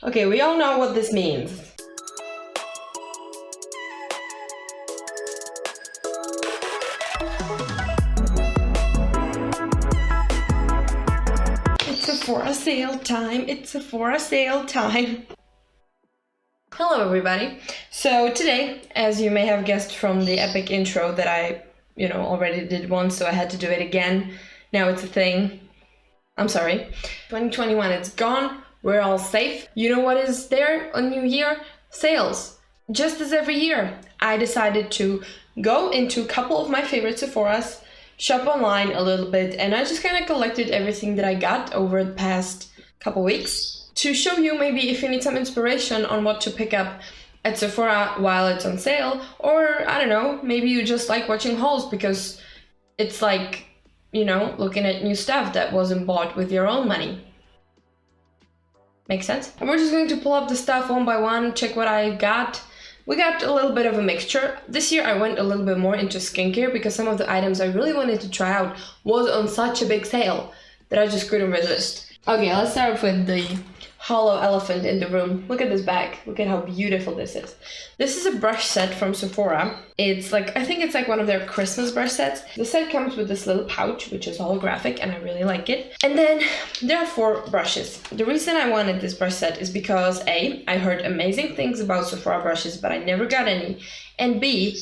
Okay, we all know what this means. It's Sephora sale time, it's Sephora sale time. Hello everybody. So today, as you may have guessed from the epic intro that I, already did once, so I had to do it again. Now it's a thing. I'm sorry. 2021, it's gone. We're all safe. You know what is there on New Year? Sales. Just as every year, I decided to go into a couple of my favorite Sephoras, shop online a little bit, and I just kind of collected everything that I got over the past couple weeks to show you maybe if you need some inspiration on what to pick up at Sephora while it's on sale, or I don't know, maybe you just like watching hauls because it's like, looking at new stuff that wasn't bought with your own money. Make sense? And we're just going to pull up the stuff one by one, check what I got. We got a little bit of a mixture. This year I went a little bit more into skincare because some of the items I really wanted to try out was on such a big sale that I just couldn't resist. Okay, let's start off with the hollow elephant in the room. Look at this bag. Look at how beautiful this is. This is a brush set from Sephora. It's like, I think it's like one of their Christmas brush sets. The set comes with this little pouch, which is holographic, and I really like it. And then there are 4 brushes. The reason I wanted this brush set is because A, I heard amazing things about Sephora brushes, but I never got any. And B,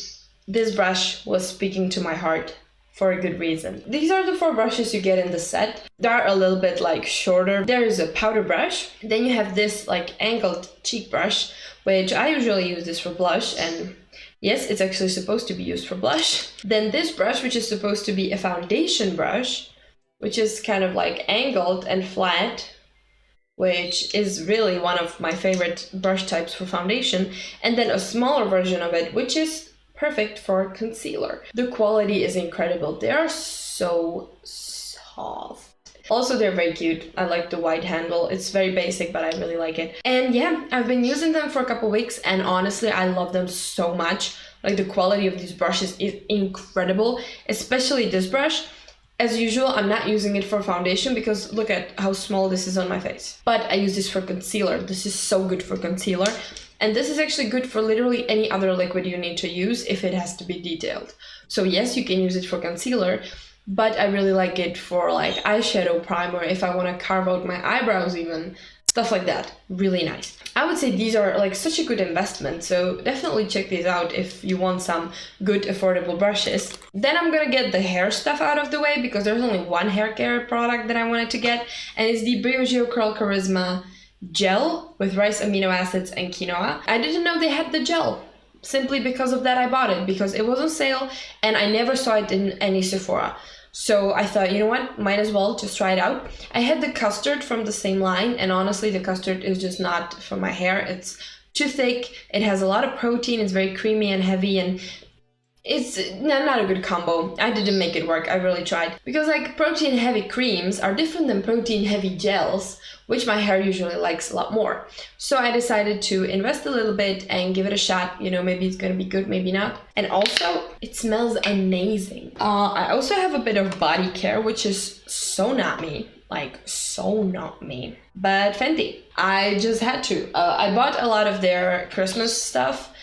this brush was speaking to my heart for a good reason. These are the 4 brushes you get in the set. They're a little bit like shorter. There is a powder brush. Then you have this like angled cheek brush, which I usually use this for blush, and yes, it's actually supposed to be used for blush. Then this brush, which is supposed to be a foundation brush, which is kind of like angled and flat, which is really one of my favorite brush types for foundation. And then a smaller version of it, which is perfect for concealer. The quality is incredible. They are so soft. Also, they're very cute. I like the white handle. It's very basic, but I really like it. And yeah, I've been using them for a couple weeks, and honestly, I love them so much. Like, the quality of these brushes is incredible, especially this brush. As usual, I'm not using it for foundation because look at how small this is on my face. But I use this for concealer. This is so good for concealer. And this is actually good for literally any other liquid you need to use if it has to be detailed. So yes, you can use it for concealer, but I really like it for like eyeshadow primer if I want to carve out my eyebrows even. Stuff like that. Really nice. I would say these are like such a good investment, so definitely check these out if you want some good affordable brushes. Then I'm gonna get the hair stuff out of the way because there's only one hair care product that I wanted to get, and it's the Briogeo Curl Charisma gel with rice amino acids and quinoa. I didn't know they had the gel. Simply because of that I bought it, because it was on sale and I never saw it in any Sephora. So I thought, you know what, might as well just try it out. I had the custard from the same line, and honestly the custard is just not for my hair. It's too thick, it has a lot of protein, it's very creamy and heavy, and it's not a good combo. I didn't make it work, I really tried. Because like protein heavy creams are different than protein heavy gels, which my hair usually likes a lot more. So I decided to invest a little bit and give it a shot. Maybe it's gonna be good, maybe not. And also, it smells amazing. I also have a bit of body care, which is so not me. Like, so not me. But Fenty. I just had to. I bought a lot of their Christmas stuff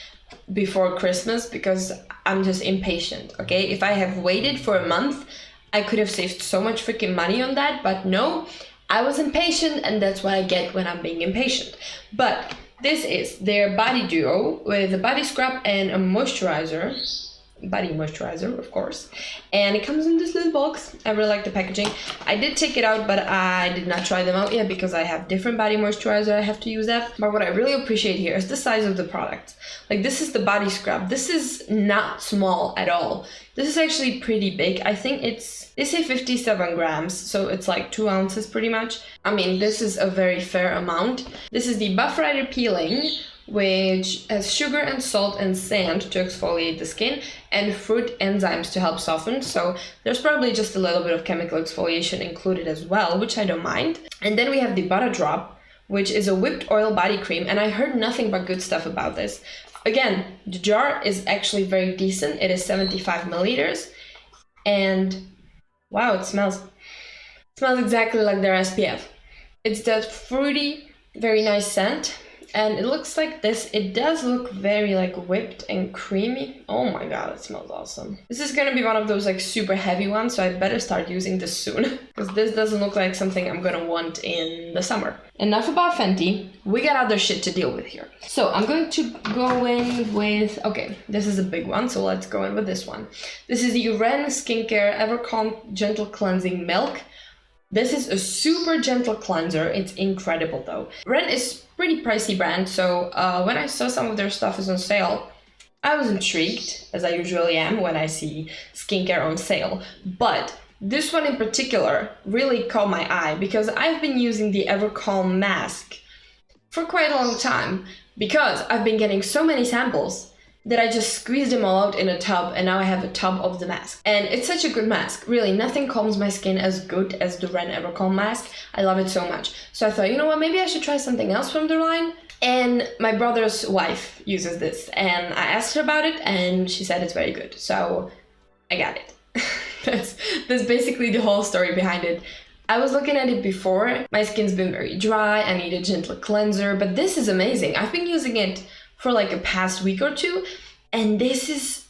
before Christmas because I'm just impatient, okay? If I have waited for a month, I could have saved so much freaking money on that, but no, I was impatient, and that's what I get when I'm being impatient. But this is their body duo with a body scrub and a moisturizer. Body moisturizer, of course. And it comes in this little box. I really like the packaging. I did take it out, but I did not try them out yet because I have different body moisturizer I have to use that. But what I really appreciate here is the size of the product. Like, this is the body scrub. This is not small at all. This is actually pretty big. I think they say 57 grams, so it's like 2 ounces pretty much. I mean, this is a very fair amount. This is the Buff Rider Peeling, which has sugar and salt and sand to exfoliate the skin, and fruit enzymes to help soften. So there's probably just a little bit of chemical exfoliation included as well, which I don't mind. And then we have the Butter Drop, which is a whipped oil body cream, and I heard nothing but good stuff about this. Again, the jar is actually very decent. It is 75 milliliters, and wow, it smells exactly like their SPF. It's that fruity, Very nice scent. And it looks like this. It does look very like whipped and creamy. Oh my god, it smells awesome. This is gonna be one of those like super heavy ones, so I better start using this soon. Because this doesn't look like something I'm gonna want in the summer. Enough about Fenty. We got other shit to deal with here. So I'm going to go in with, okay, this is a big one, so let's go in with this one. This is the Ren Skincare Evercalm Gentle Cleansing Milk. This is a super gentle cleanser. It's incredible though. Ren is pretty pricey brand, so when I saw some of their stuff is on sale, I was intrigued, as I usually am when I see skincare on sale. But this one in particular really caught my eye because I've been using the Evercalm mask for quite a long time because I've been getting so many samples that I just squeezed them all out in a tub, and now I have a tub of the mask. And it's such a good mask. Really, nothing calms my skin as good as the Ren Evercalm mask. I love it so much. So I thought, you know what, maybe I should try something else from their line. And my brother's wife uses this, and I asked her about it, and she said it's very good. So I got it. That's basically the whole story behind it. I was looking at it before. My skin's been very dry. I need a gentle cleanser, but this is amazing. I've been using it for like a past week or two, and this is,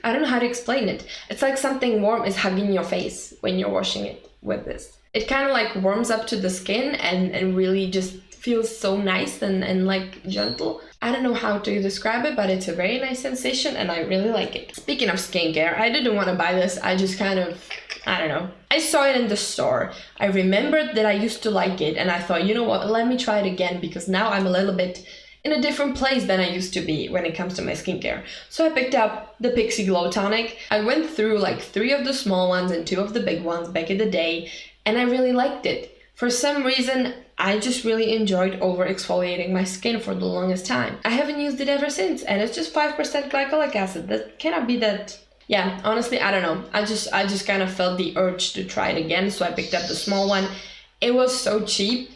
I don't know how to explain it. It's like something warm is hugging your face when you're washing it with this. It kind of like warms up to the skin and really just feels so nice and like gentle. I don't know how to describe it, but it's a very nice sensation and I really like it. Speaking of skincare, I didn't want to buy this. I just kind of, I don't know. I saw it in the store. I remembered that I used to like it and I thought, you know what, let me try it again because now I'm a little bit in a different place than I used to be when it comes to my skincare. So I picked up the Pixi Glow Tonic. I went through like 3 of the small ones and 2 of the big ones back in the day, and I really liked it. For some reason, I just really enjoyed over exfoliating my skin for the longest time. I haven't used it ever since, and it's just 5% glycolic acid. That cannot be that. Yeah, honestly, I don't know. I just kind of felt the urge to try it again, so I picked up the small one. It was so cheap,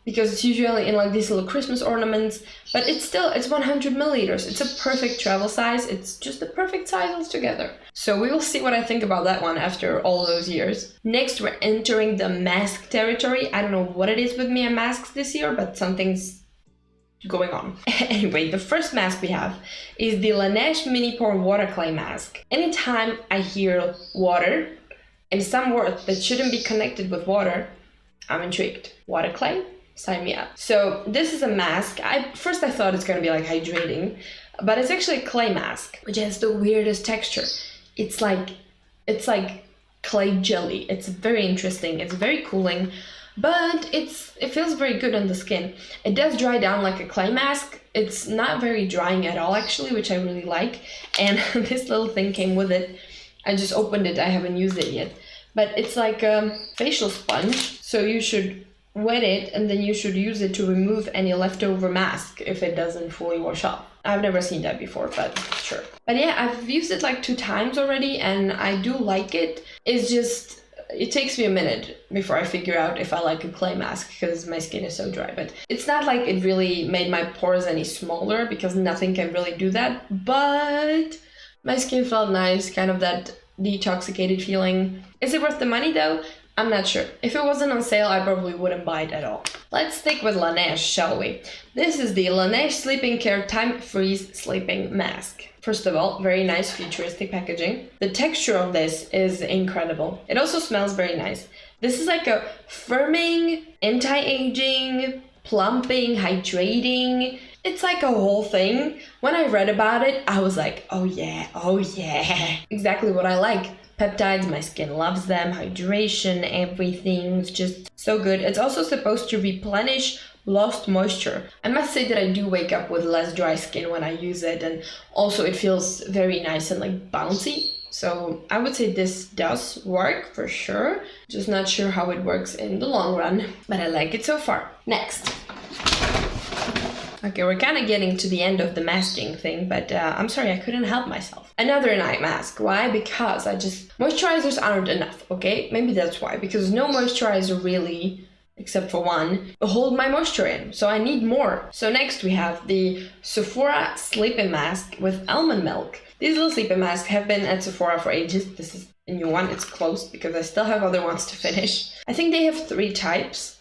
because it's usually in like these little Christmas ornaments, but it's 100 milliliters. It's a perfect travel size. It's just the perfect size altogether. So we will see what I think about that one after all those years. Next, we're entering the mask territory. I don't know what it is with me and masks this year, but something's going on. Anyway, the first mask we have is the Laneige Mini Pore Waterclay mask. Anytime I hear water and some word that shouldn't be connected with water, I'm intrigued. Waterclay? Sign me up. So this is a mask. First I thought it's gonna be like hydrating, but it's actually a clay mask, which has the weirdest texture. It's like clay jelly. It's very interesting. It's very cooling, but it feels very good on the skin. It does dry down like a clay mask. It's not very drying at all actually, which I really like. And this little thing came with it. I just opened it. I haven't used it yet, but it's like a facial sponge. So you should wet it and then you should use it to remove any leftover mask if it doesn't fully wash off. I've never seen that before, but sure. But yeah, I've used it like 2 times already and I do like it. It's just, it takes me a minute before I figure out if I like a clay mask because my skin is so dry. But it's not like it really made my pores any smaller because nothing can really do that. But my skin felt nice, kind of that detoxicated feeling. Is it worth the money though? I'm not sure. If it wasn't on sale, I probably wouldn't buy it at all. Let's stick with Laneige, shall we? This is the Laneige Sleeping Care Time Freeze Sleeping Mask. First of all, very nice futuristic packaging. The texture of this is incredible. It also smells very nice. This is like a firming, anti-aging, plumping, hydrating. It's like a whole thing. When I read about it, I was like, oh yeah. Exactly what I like. Peptides, my skin loves them, hydration, everything's just so good. It's also supposed to replenish lost moisture. I must say that I do wake up with less dry skin when I use it, and also it feels very nice and like bouncy. So I would say this does work for sure. Just not sure how it works in the long run, but I like it so far. Next. Okay, we're kind of getting to the end of the masking thing, but I'm sorry, I couldn't help myself. Another night mask. Why? Because moisturizers aren't enough, okay? Maybe that's why, because no moisturizer really, except for one, hold my moisture in, so I need more. So next we have the Sephora Sleeping Mask with almond milk. These little sleeping masks have been at Sephora for ages. This is a new one, it's closed because I still have other ones to finish. I think they have 3 types.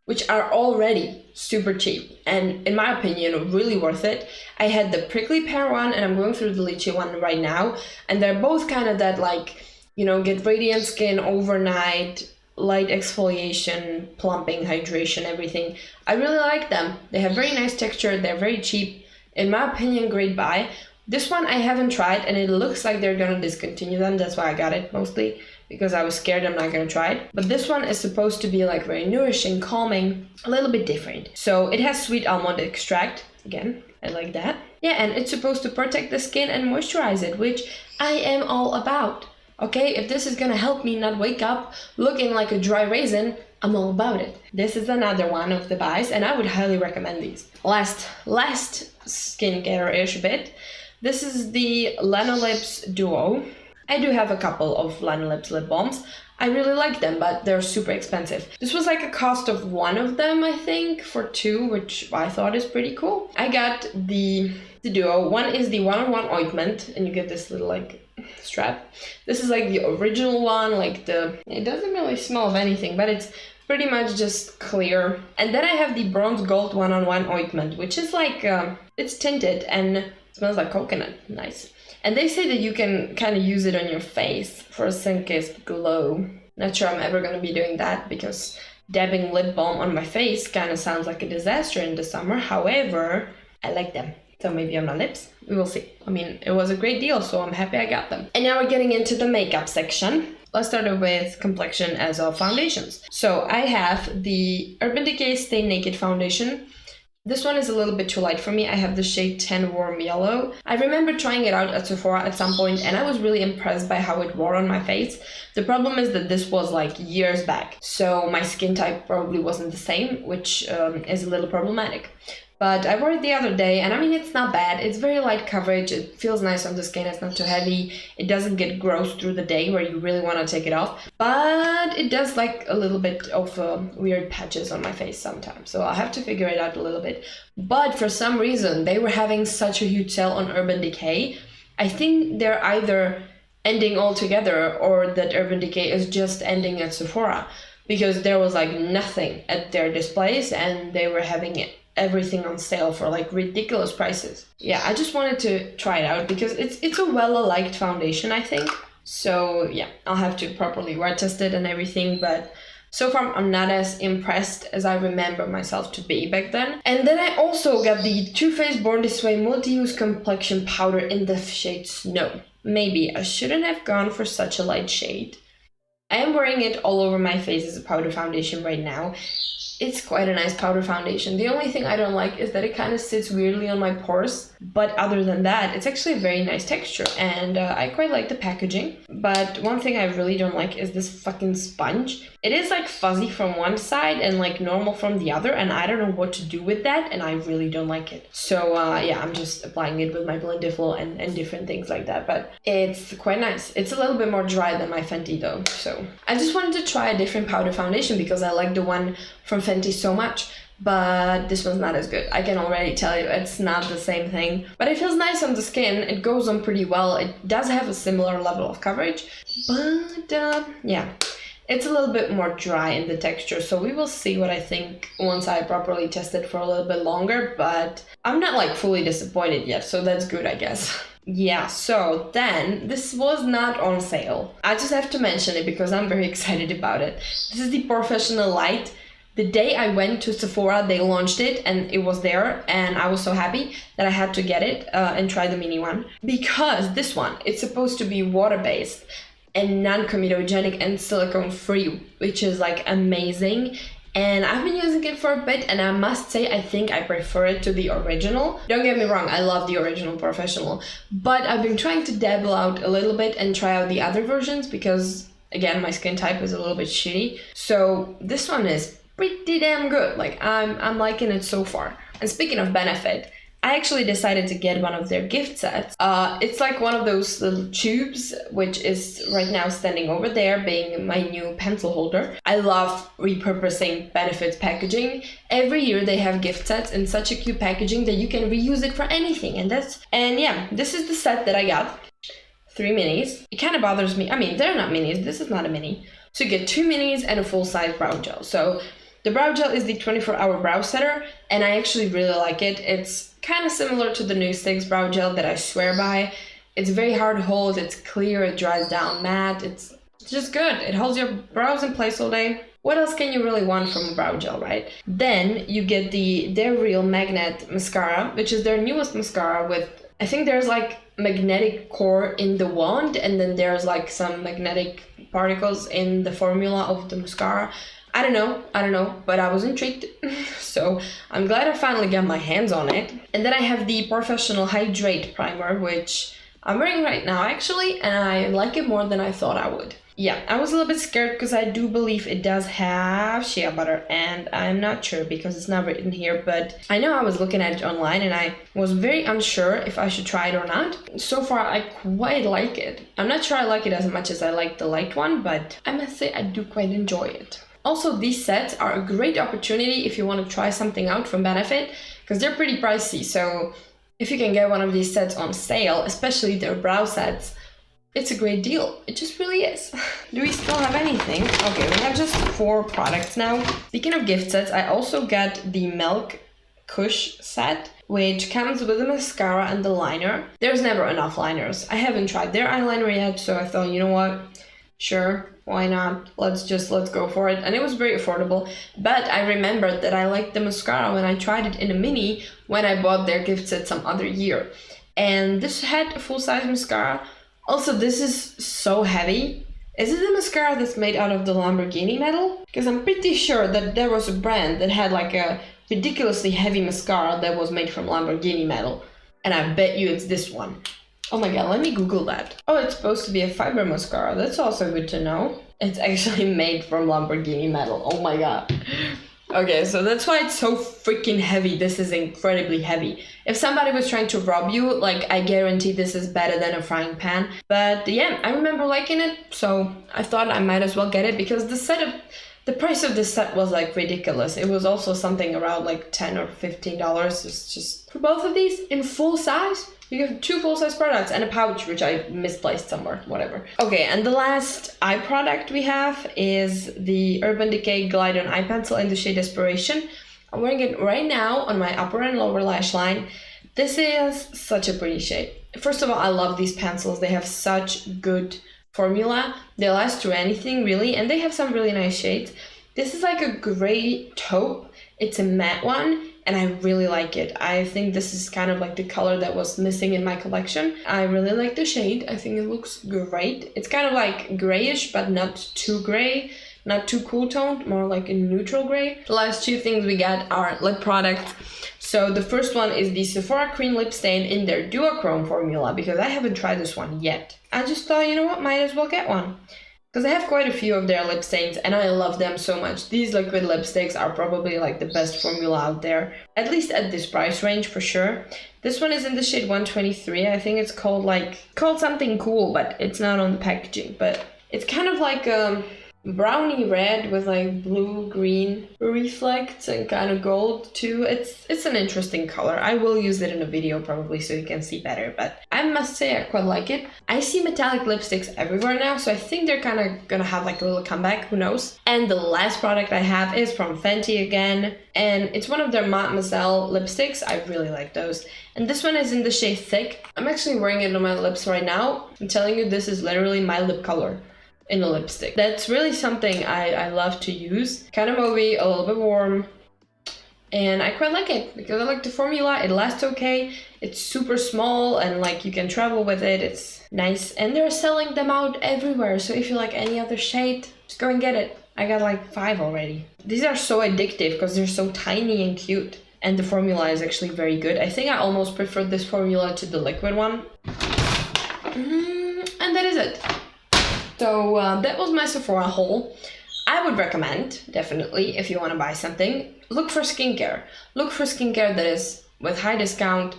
which are already super cheap and in my opinion really worth it. I had the prickly pear one and I'm going through the lychee one right now, and they're both kind of that, like, you know, get radiant skin overnight, light exfoliation, plumping, hydration, everything. I really like them. They have very nice texture, they're very cheap. In my opinion, great buy. This one I haven't tried and it looks like they're gonna discontinue them. That's why I got it mostly, because I was scared I'm not gonna try it. But this one is supposed to be like very nourishing, calming, a little bit different. So it has sweet almond extract. Again, I like that. Yeah, and it's supposed to protect the skin and moisturize it, which I am all about. Okay, if this is gonna help me not wake up looking like a dry raisin, I'm all about it. This is another one of the buys and I would highly recommend these. Last skincare-ish bit. This is the Lanolips Duo. I do have a couple of Lanolips lip balms. I really like them, but they're super expensive. This was like a cost of one of them, I think, for two, which I thought is pretty cool. I got the Duo. One is the one-on-one ointment, and you get this little like strap. This is like the original one, like it doesn't really smell of anything, but it's pretty much just clear. And then I have the bronze gold one-on-one ointment, which is like, it's tinted and smells like coconut. Nice. And they say that you can kind of use it on your face for a sun-kissed glow. Not sure I'm ever going to be doing that because dabbing lip balm on my face kind of sounds like a disaster in the summer. However, I like them. So maybe on my lips, we will see. I mean, it was a great deal, so I'm happy I got them. And now we're getting into the makeup section. Let's start with complexion as of foundations. So I have the Urban Decay Stay Naked Foundation. This one is a little bit too light for me. I have the shade 10 Warm Yellow. I remember trying it out at Sephora at some point and I was really impressed by how it wore on my face. The problem is that this was like years back, so my skin type probably wasn't the same, which is a little problematic. But I wore it the other day and I mean, it's not bad. It's very light coverage. It feels nice on the skin. It's not too heavy. It doesn't get gross through the day where you really want to take it off. But it does like a little bit of weird patches on my face sometimes. So I'll have to figure it out a little bit. But for some reason, they were having such a huge sale on Urban Decay. I think they're either ending altogether or that Urban Decay is just ending at Sephora. Because there was like nothing at their displays and they were having everything on sale for like ridiculous prices. Yeah, I just wanted to try it out because it's a well-liked foundation, I think. So yeah, I'll have to properly wear test it and everything, but so far I'm not as impressed as I remember myself to be back then. And then I also got the Too Faced Born This Way Multi-Use Complexion Powder in the shade Snow. Maybe I shouldn't have gone for such a light shade. I am wearing it all over my face as a powder foundation right now. It's quite a nice powder foundation. The only thing I don't like is that it kind of sits weirdly on my pores. But other than that, it's actually a very nice texture. And I quite like the packaging. But one thing I really don't like is this fucking sponge. It is like fuzzy from one side and like normal from the other. And I don't know what to do with that. And I really don't like it. So yeah, I'm just applying it with my Blendiful and different things like that. But it's quite nice. It's a little bit more dry than my Fenty though. So I just wanted to try a different powder foundation because I like the one from Fenty so much, but this one's not as good. I can already tell you it's not the same thing, but it feels nice on the skin. It goes on pretty well. It does have a similar level of coverage, but yeah, it's a little bit more dry in the texture. So we will see what I think once I properly test it for a little bit longer, but I'm not like fully disappointed yet, so that's good, I guess. Yeah, so then this was not on sale. I just have to mention it because I'm very excited about it. This is the Porefessional Lite. The day I went to Sephora, they launched it and it was there and I was so happy that I had to get it and try the mini one. Because this one, it's supposed to be water-based and non-comedogenic and silicone-free, which is like amazing. And I've been using it for a bit and I must say I think I prefer it to the original. Don't get me wrong, I love the original Porefessional, but I've been trying to dabble out a little bit and try out the other versions because again, my skin type is a little bit shitty. So this one is pretty damn good. Like I'm liking it so far. And speaking of benefit, I actually decided to get one of their gift sets. It's like one of those little tubes, which is right now standing over there, being my new pencil holder. I love repurposing Benefits packaging. Every year they have gift sets in such a cute packaging that you can reuse it for anything. And yeah, this is the set that I got. 3 minis. It kind of bothers me. I mean, they're not minis. This is not a mini. So you get 2 minis and a full-size brow gel. So The brow gel is the 24-hour brow setter, and I actually really like it. It's kind of similar to the NuSticks brow gel that I swear by. It's very hard to hold, it's clear, it dries down matte, it's just good. It holds your brows in place all day. What else can you really want from a brow gel, right? Then you get their Real Magnet mascara, which is their newest mascara with, I think there's like magnetic core in the wand, and then there's like some magnetic particles in the formula of the mascara. I don't know, but I was intrigued. So I'm glad I finally got my hands on it. And then I have the Porefessional Hydrate Primer, which I'm wearing right now actually, and I like it more than I thought I would. Yeah, I was a little bit scared because I do believe it does have shea butter, and I'm not sure because it's not written here, but I know I was looking at it online and I was very unsure if I should try it or not. So far, I quite like it. I'm not sure I like it as much as I like the Lite one, but I must say I do quite enjoy it. Also, these sets are a great opportunity if you want to try something out from Benefit, because they're pretty pricey, so if you can get one of these sets on sale, especially their brow sets, it's a great deal. It just really is. Do we still have anything? Okay, we have just 4 products now. Speaking of gift sets, I also got the Milk Kush set, which comes with the mascara and the liner. There's never enough liners. I haven't tried their eyeliner yet, so I thought, you know what? Sure, why not? Let's go for it. And it was very affordable. But I remembered that I liked the mascara when I tried it in a mini when I bought their gift set some other year. And this had a full-size mascara. Also, this is so heavy. Is it the mascara that's made out of the Lamborghini metal? Because I'm pretty sure that there was a brand that had like a ridiculously heavy mascara that was made from Lamborghini metal. And I bet you it's this one. Oh my god, let me Google that. Oh, it's supposed to be a fiber mascara. That's also good to know. It's actually made from Lamborghini metal. Oh my god. Okay, so that's why it's so freaking heavy. This is incredibly heavy. If somebody was trying to rob you, like, I guarantee this is better than a frying pan. But yeah, I remember liking it, so I thought I might as well get it because the price of this set was like ridiculous. It was also something around like $10 or $15. It's just for both of these in full size. You have 2 full-size products and a pouch, which I misplaced somewhere, whatever. Okay, and the last eye product we have is the Urban Decay Glide On Eye Pencil in the shade Desperation. I'm wearing it right now on my upper and lower lash line. This is such a pretty shade. First of all, I love these pencils. They have such good formula. They last through anything, really, and they have some really nice shades. This is like a gray taupe. It's a matte one. And I really like it. I think this is kind of like the color that was missing in my collection. I really like the shade. I think it looks great. It's kind of like grayish, but not too gray, not too cool toned, more like a neutral gray. The last 2 things we got are lip products. So the first one is the Sephora Cream Lip Stain in their Duochrome formula, because I haven't tried this one yet. I just thought, you know what, might as well get one. Because I have quite a few of their lip stains and I love them so much. These liquid lipsticks are probably like the best formula out there, at least at this price range for sure. This one is in the shade 123. I think it's called something cool, but it's not on the packaging. But it's kind of like brownie red with like blue green reflects and kind of gold too. It's an interesting color. I will use it in a video probably so you can see better, but I must say I quite like it. I see metallic lipsticks everywhere now, so I think they're kind of gonna have like a little comeback, who knows. And the last product I have is from Fenty again, and it's one of their Mattemoiselle lipsticks. I really like those. And this one is in the shade Thicc. I'm actually wearing it on my lips right now. I'm telling you, this is literally my lip color in a lipstick. That's really something I love to use. Kind of mauvey, a little bit warm, and I quite like it because I like the formula. It lasts okay. It's super small and like you can travel with it. It's nice, and they're selling them out everywhere. So if you like any other shade, just go and get it. I got like 5 already. These are so addictive because they're so tiny and cute, and the formula is actually very good. I think I almost prefer this formula to the liquid one. And that is it. So that was my Sephora haul. I would recommend, definitely, if you want to buy something, look for skincare. Look for skincare that is with high discount,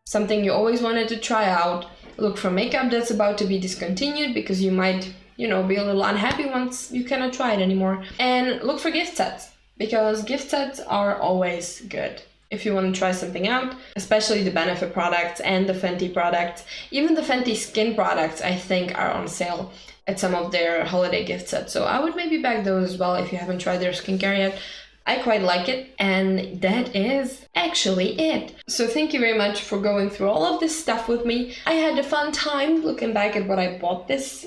something you always wanted to try out. Look for makeup that's about to be discontinued because you might, be a little unhappy once you cannot try it anymore. And look for gift sets, because gift sets are always good if you want to try something out, especially the Benefit products and the Fenty products. Even the Fenty skin products, I think, are on sale at some of their holiday gift sets. So I would maybe bag those as well if you haven't tried their skincare yet. I quite like it, and that is actually it. So thank you very much for going through all of this stuff with me. I had a fun time looking back at what I bought this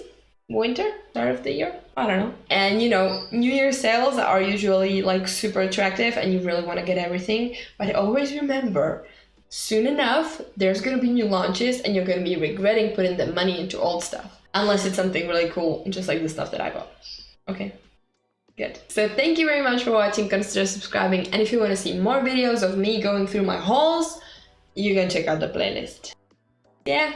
winter, start of the year, I don't know. And you know, New Year sales are usually like super attractive and you really want to get everything, but always remember, soon enough, there's gonna be new launches and you're gonna be regretting putting the money into old stuff. Unless it's something really cool, just like the stuff that I bought. Okay, good. So thank you very much for watching, consider subscribing, and if you want to see more videos of me going through my hauls, you can check out the playlist. Yeah.